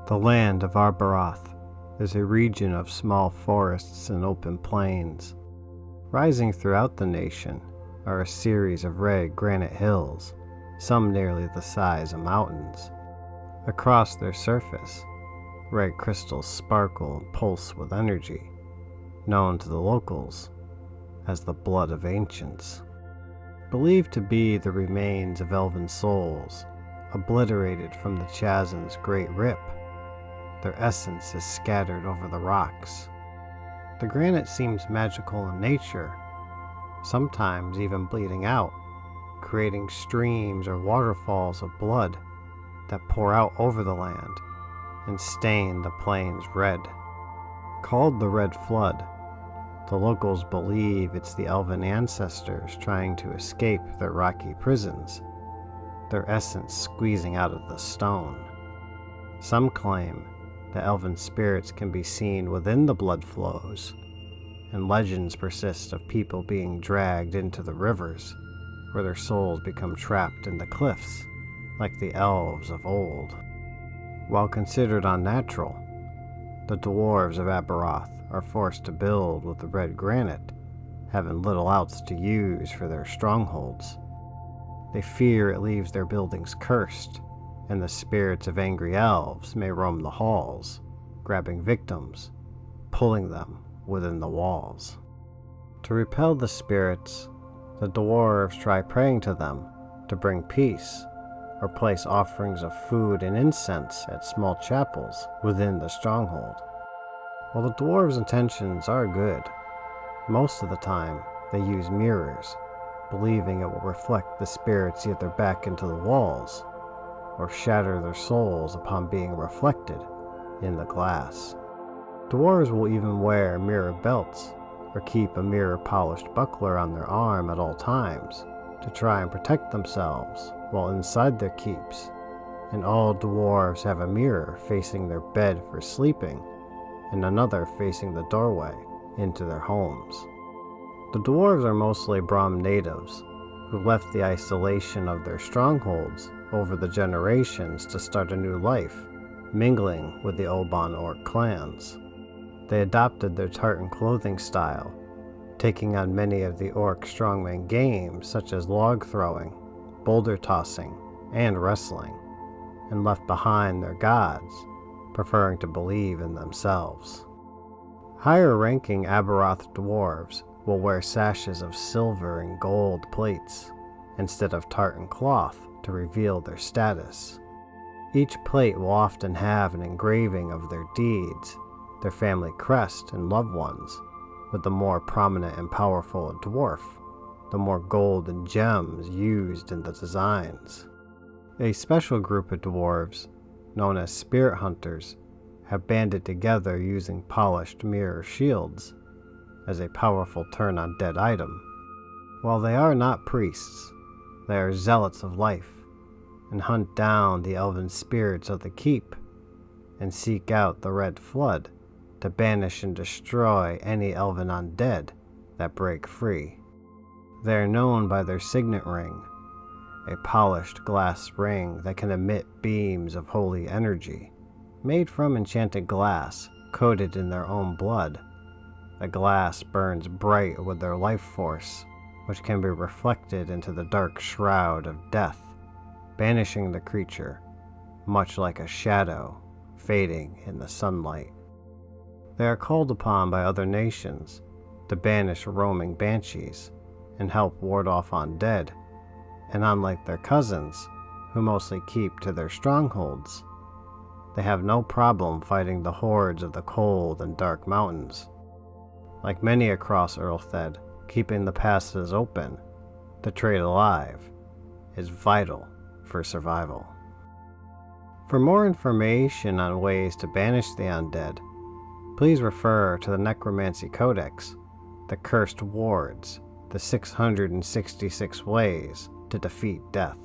The land of Arbroath is a region of small forests and open plains. Rising throughout the nation are a series of red granite hills, some nearly the size of mountains. Across their surface, red crystals sparkle and pulse with energy, known to the locals as the blood of ancients. Believed to be the remains of elven souls, obliterated from the chasm's great rip, their essence is scattered over the rocks. The granite seems magical in nature, sometimes even bleeding out, creating streams or waterfalls of blood that pour out over the land and stain the plains red. Called the Red Flood, the locals believe it's the elven ancestors trying to escape their rocky prisons, their essence squeezing out of the stone. Some claim the elven spirits can be seen within the blood flows, and legends persist of people being dragged into the rivers, where their souls become trapped in the cliffs, like the elves of old. While considered unnatural, the dwarves of Arbroath are forced to build with the red granite, having little else to use for their strongholds. They fear it leaves their buildings cursed, and the spirits of angry elves may roam the halls, grabbing victims, pulling them within the walls. To repel the spirits, the dwarves try praying to them to bring peace, or place offerings of food and incense at small chapels within the stronghold. While the dwarves' intentions are good, most of the time they use mirrors, believing it will reflect the spirits either back into the walls or shatter their souls upon being reflected in the glass. Dwarves will even wear mirror belts or keep a mirror-polished buckler on their arm at all times to try and protect themselves while inside their keeps, and all dwarves have a mirror facing their bed for sleeping and another facing the doorway into their homes. The dwarves are mostly Brahm natives who left the isolation of their strongholds over the generations to start a new life, mingling with the Oban Orc clans. They adopted their tartan clothing style, taking on many of the Orc strongman games such as log throwing, boulder tossing, and wrestling, and left behind their gods, preferring to believe in themselves. Higher-ranking Arbroath dwarves will wear sashes of silver and gold plates instead of tartan cloth to reveal their status. Each plate will often have an engraving of their deeds, their family crest, and loved ones, with the more prominent and powerful a dwarf, the more gold and gems used in the designs. A special group of dwarves, known as spirit hunters, have banded together using polished mirror shields as a powerful turn-on-dead item. While they are not priests, they are zealots of life, and hunt down the elven spirits of the keep, and seek out the Red Flood to banish and destroy any elven undead that break free. They are known by their signet ring, a polished glass ring that can emit beams of holy energy, made from enchanted glass coated in their own blood. The glass burns bright with their life force, which can be reflected into the dark shroud of death, banishing the creature, much like a shadow fading in the sunlight. They are called upon by other nations to banish roaming banshees and help ward off undead, and unlike their cousins, who mostly keep to their strongholds, they have no problem fighting the hordes of the cold and dark mountains. Like many across Earlthed, keeping the passes open, the trade alive, is vital for survival. For more information on ways to banish the undead, please refer to the Necromancy Codex, the Cursed Wards, the 666 Ways to Defeat Death.